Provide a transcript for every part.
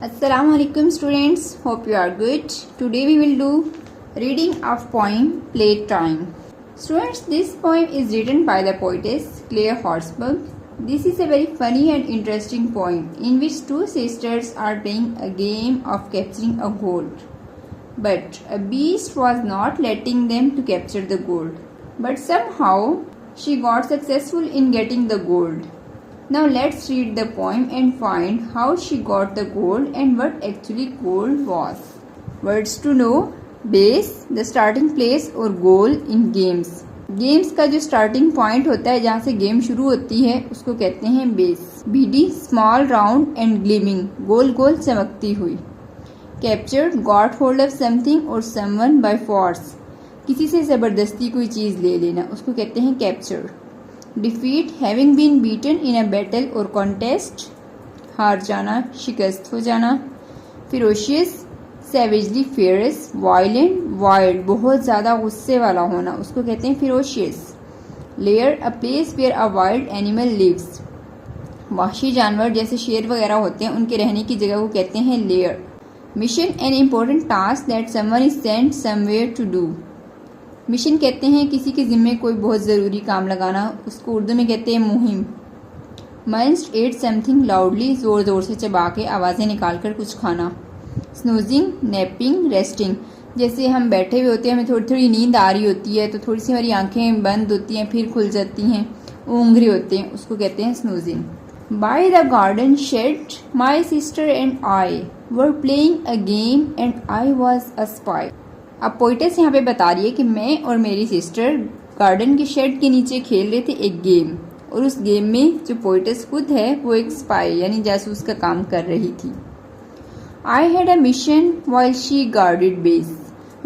Assalamu alaikum students, hope you are good. Today we will do reading of poem Playtime. Students, this poem is written by the poetess Claire Horsburgh. This is a very funny and interesting poem in which two sisters are playing a game of capturing a gold. But a beast was not letting them to capture the gold. But somehow she got successful in getting the gold. Now let's read the poem and find how she got the gold and what actually gold was. Words to know: base, the starting place or goal in games. Games का जो starting point होता है जहाँ से game शुरू होती है उसको कहते हैं base. Beady, small round and gleaming, गोल गोल चमकती हुई. Captured, got hold of something और समवन बाय फोर्स, किसी से जबरदस्ती कोई चीज ले लेना, उसको कहते हैं captured. Defeat, having been beaten in a battle और कॉन्टेस्ट, हार जाना, शिकस्त हो जाना. Ferocious, savagely fierce, violent, wild, बहुत ज्यादा गुस्से वाला होना, उसको कहते हैं ferocious. Lair, a place where a wild animal lives, वहशी जानवर जैसे शेर वगैरह होते हैं उनके रहने की जगह को कहते हैं layer. Mission, an important task that someone is sent somewhere to do. Mission कहते हैं किसी के जिम्मे कोई बहुत ज़रूरी काम लगाना, उसको उर्दू में कहते हैं मुहिम. मंस्ट, एट समथिंग लाउडली, ज़ोर ज़ोर से चबा के आवाज़ें निकाल कर कुछ खाना. स्नूजिंग, नैपिंग, रेस्टिंग, जैसे हम बैठे हुए होते हैं, हमें थोड़ी थोड़ी नींद आ रही होती है तो थोड़ी सी हमारी आंखें बंद होती हैं फिर खुल जाती हैं, ऊँघ रहे होते हैं, उसको कहते हैं snoozing. By the garden shed my sister and I were playing a game and I was a spy. अब पोइटेस यहाँ पे बता रही है कि मैं और मेरी सिस्टर गार्डन के शेड के नीचे खेल रहे थे एक गेम, और उस गेम में जो पोइटेस खुद है वो एक स्पाई यानी जासूस का काम कर रही थी. I had a mission while she guarded base,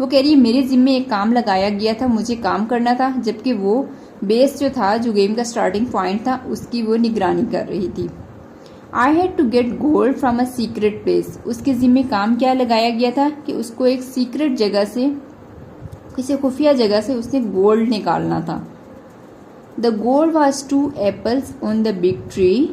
वो कह रही है मेरे जिम्मे एक काम लगाया गया था, मुझे काम करना था, जबकि वो बेस जो था जो गेम का स्टार्टिंग पॉइंट था उसकी वो निगरानी कर रही थी. I had to get gold from a secret place, उसके जिम्मे काम क्या लगाया गया था कि उसको एक सीक्रेट जगह से, किसी खुफिया जगह से उसने गोल्ड निकालना था. The gold was 2 apples on the big tree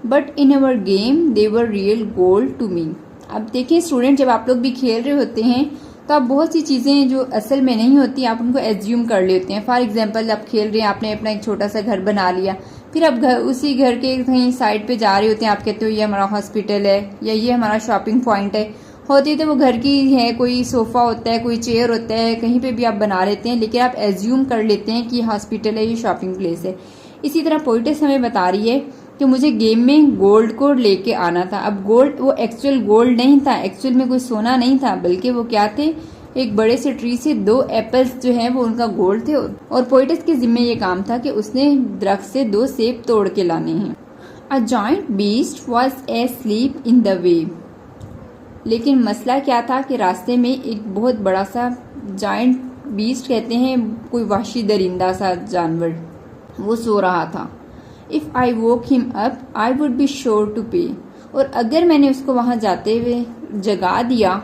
but in our game they were real gold to me. अब देखिए स्टूडेंट, जब आप लोग भी खेल रहे होते हैं तो आप बहुत सी चीज़ें जो असल में नहीं होती आप उनको एज्यूम कर लेते हैं. फॉर एग्जाम्पल, आप खेल रहे हैं, आपने अपना एक छोटा सा घर बना लिया, फिर आप उसी घर के कहीं साइड पे जा रहे होते हैं, आप कहते हो ये हमारा हॉस्पिटल है या ये हमारा शॉपिंग पॉइंट है. होती तो वो घर की है, कोई सोफा होता है, कोई चेयर होता है, कहीं पे भी आप बना लेते हैं, लेकिन आप एज्यूम कर लेते हैं कि ये हॉस्पिटल है, ये शॉपिंग प्लेस है. इसी तरह पोइटेस हमें बता रही है कि मुझे गेम में गोल्ड को लेके आना था. अब गोल्ड वो एक्चुअल गोल्ड नहीं था, एक्चुअल में कोई सोना नहीं था, बल्कि वो क्या थे, एक बड़े से ट्री से 2 एप्पल्स जो हैं वो उनका गोल्ड थे. और पोइटेस के जिम्मे ये काम था कि उसने दरख्त से 2 सेब तोड़ के लाने हैं. A joint beast was asleep in the way, लेकिन मसला क्या था कि रास्ते में एक बहुत बड़ा सा जॉइंट बीस्ट कहते हैं कोई वहशी दरिंदा सा जानवर, वो सो रहा था. If I woke him up I would be sure to pay, और अगर मैंने उसको वहां जाते हुए जगा दिया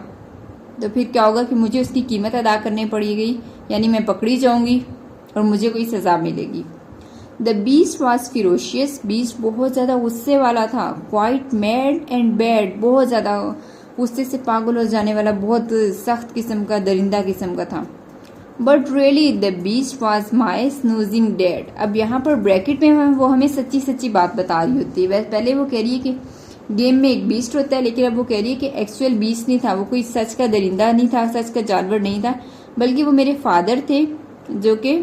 तो फिर क्या होगा कि मुझे उसकी कीमत अदा करनी पड़ेगी, यानी मैं पकड़ी जाऊंगी और मुझे कोई सजा मिलेगी. The beast was ferocious, beast बहुत ज्यादा गुस्से वाला था. क्वाइट मैड एंड बैड, बहुत ज्यादा गुस्से से पागल हो जाने वाला, बहुत सख्त किस्म का दरिंदा किस्म का था. But really the beast was my snoozing dad. अब यहाँ पर ब्रैकेट में वो हमें सच्ची सच्ची बात बता रही होती है. वैसे पहले वो कह रही है कि गेम में एक बीस्ट होता है, लेकिन अब वो कह रही है कि एक्चुअल बीस्ट नहीं था, वो कोई सच का दरिंदा नहीं था, सच का जानवर नहीं था, बल्कि वो मेरे फादर थे जो कि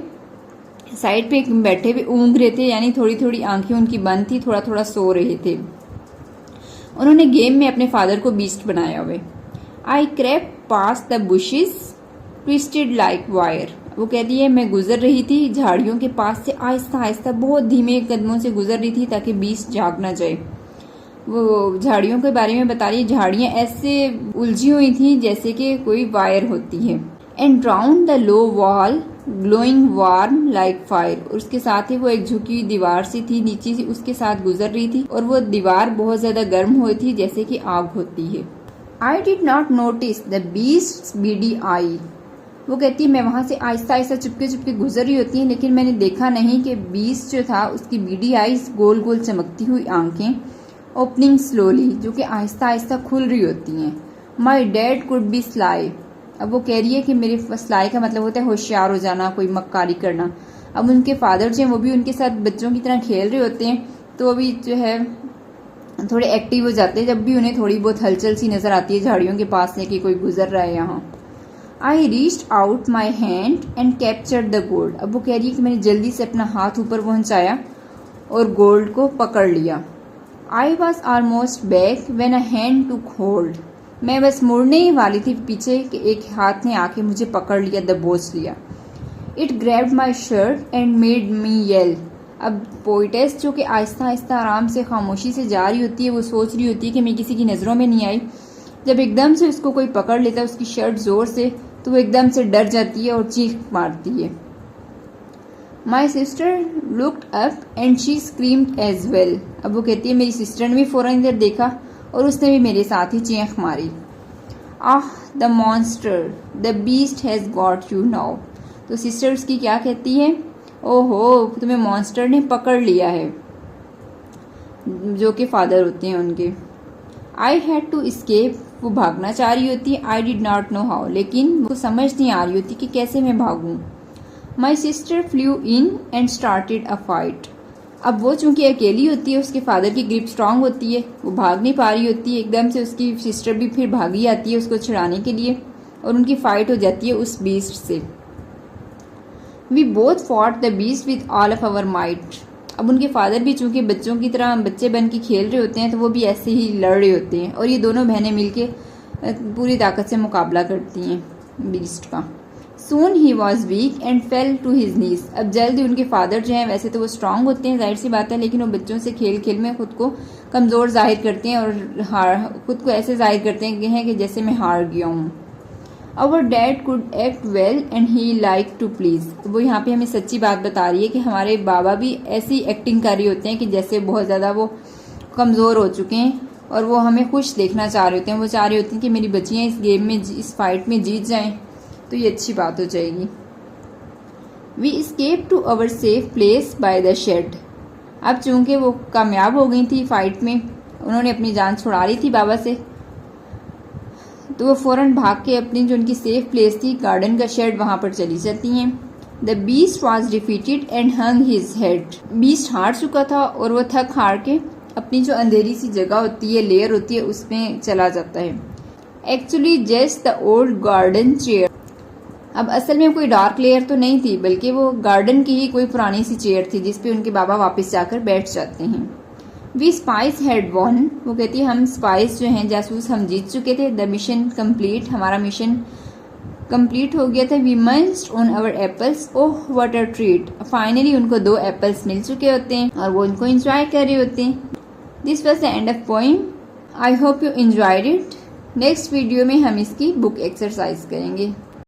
साइड पे बैठे हुए ऊँघ रहे थे, यानी थोड़ी थोड़ी आंखें उनकी बंद थी, थोड़ा थोड़ा सो रहे थे. उन्होंने गेम में अपने फादर को बीस्ट बनाया हुए. I crept past the bushes twisted like wire, वो कहती है मैं गुजर रही थी झाड़ियों के पास से, आहिस्ता आहिस्ता बहुत धीमे कदमों से गुजर रही थी ताकि बीस्ट जाग ना जाए. वो झाड़ियों के बारे में बता रही है, झाड़ियां ऐसे उलझी हुई थी जैसे कि कोई वायर होती है. And round the low wall glowing warm like fire, और उसके साथ ही वो एक झुकी हुई दीवार सी थी नीचे से, उसके साथ गुजर रही थी और वो दीवार बहुत ज्यादा गर्म हुई थी जैसे कि आग होती है. I did not notice the beast beady eye, वो कहती है मैं वहां से आहिस्ता आहिस्ता चुपके चुपके गुजर रही होती है, लेकिन मैंने देखा नहीं कि बीस्ट जो था उसकी बीडी आईज, गोल गोल चमकती हुई आंखें ओपनिंग स्लोली, जो कि आहिस्ता आहिस्ता खुल रही होती हैं। My dad could be sly, अब वो कह रही है कि मेरे स्लाई का मतलब होता है होशियार हो जाना, कोई मक्कारी करना। अब उनके फादर जो हैं वो भी उनके साथ बच्चों की तरह खेल रहे होते हैं, तो अभी जो है थोड़े एक्टिव हो जाते हैं जब भी उन्हें थोड़ी बहुत हलचल सी नजर आती है झाड़ियों के पास से कि कोई गुजर रहा है यहाँ। I reached out my hand and captured the gold, अब वो कह रही है कि मैंने जल्दी से अपना हाथ ऊपर पहुंचाया और गोल्ड को पकड़ लिया। I was almost back when a hand took hold, मैं बस मुड़ने ही वाली थी पीछे कि एक हाथ ने आके मुझे पकड़ लिया, दबोच लिया। It grabbed my shirt and made me yell, अब पोइटेस जो कि आहिस्ता आहिस्ता आराम से खामोशी से जा रही होती है, वो सोच रही होती है कि मैं किसी की नज़रों में नहीं आई, जब एकदम से उसको कोई पकड़ लेता है उसकी शर्ट जोर से, तो वो एकदम से डर जाती है और चीख मारती है। My sister looked up and she screamed as well, अब वो कहती है मेरी सिस्टर ने भी फौरन इधर देखा और उसने भी मेरे साथ ही चीख मारी। Ah the monster, the beast has got you now, तो सिस्टर उसकी क्या कहती है, ओहो तुम्हें मॉन्स्टर ने पकड़ लिया है, जो कि फादर होते हैं उनके। आई हैड टू एस्केप, वो भागना चाह रही होती है। I did not know how, लेकिन वो समझ नहीं आ रही होती कि कैसे मैं भागूं। My sister flew in and started a fight, अब वो चूंकि अकेली होती है, उसके फादर की ग्रिप स्ट्रांग होती है, वो भाग नहीं पा रही होती है, एकदम से उसकी सिस्टर भी फिर भागी आती है उसको छुड़ाने के लिए और उनकी फाइट हो जाती है उस बीस्ट से। We both fought the beast with all of our might, अब उनके फादर भी चूंकि बच्चों की तरह बच्चे बन के खेल रहे होते हैं, तो वो भी ऐसे ही लड़ रहे होते हैं और ये दोनों बहनें मिलके पूरी ताकत से मुकाबला करती हैं बीस्ट का। Soon he was weak and fell to his knees, अब जल्दी उनके फादर जो हैं वैसे तो वो स्ट्रांग होते हैं, जाहिर सी बात है, लेकिन वो बच्चों से खेल खेल में खुद को कमज़ोर जाहिर करते हैं और खुद को ऐसे जाहिर करते हैं कि जैसे मैं हार गया हूँ। Our dad could act well and he like to please, वो यहाँ पे हमें सच्ची बात बता रही है कि हमारे बाबा भी ऐसी एक्टिंग कर रहे होते हैं कि जैसे बहुत ज़्यादा वो कमज़ोर हो चुके हैं और वो हमें खुश देखना चाह रहे होते हैं। वो चाह रहे होते हैं कि मेरी बच्चियाँ इस गेम में, इस फाइट में जीत जाएं, तो ये अच्छी बात हो जाएगी। We escape to our safe place by the shade, अब चूंकि वो कामयाब हो गई थी फाइट में, उन्होंने अपनी जान छुड़ा ली थी बाबा से, तो वो फौरन भाग के अपनी जो उनकी सेफ प्लेस थी गार्डन का शेड, वहां पर चली जाती हैं। The beast was defeated and hung his head, beast हार चुका था और वो थक हार के अपनी जो अंधेरी सी जगह होती है, लेयर होती है, उसमें चला जाता है। Actually just the old garden chair, अब असल में कोई डार्क लेयर तो नहीं थी, बल्कि वो गार्डन की ही कोई पुरानी सी चेयर थी जिसपे उनके बाबा वापस जाकर बैठ जाते हैं। वी स्पाइस हैड वॉन, वो कहती है हम स्पाइस जो हैं जासूस हम जीत चुके थे। द मिशन कंप्लीट, हमारा मिशन कंप्लीट हो गया था। We munched on our apples, oh what a treat, finally उनको 2 एप्पल्स मिल चुके होते हैं और वो उनको एंजॉय कर रहे होते हैं। This was the end of poem. I hope you enjoyed it. Next video में हम इसकी बुक एक्सरसाइज करेंगे।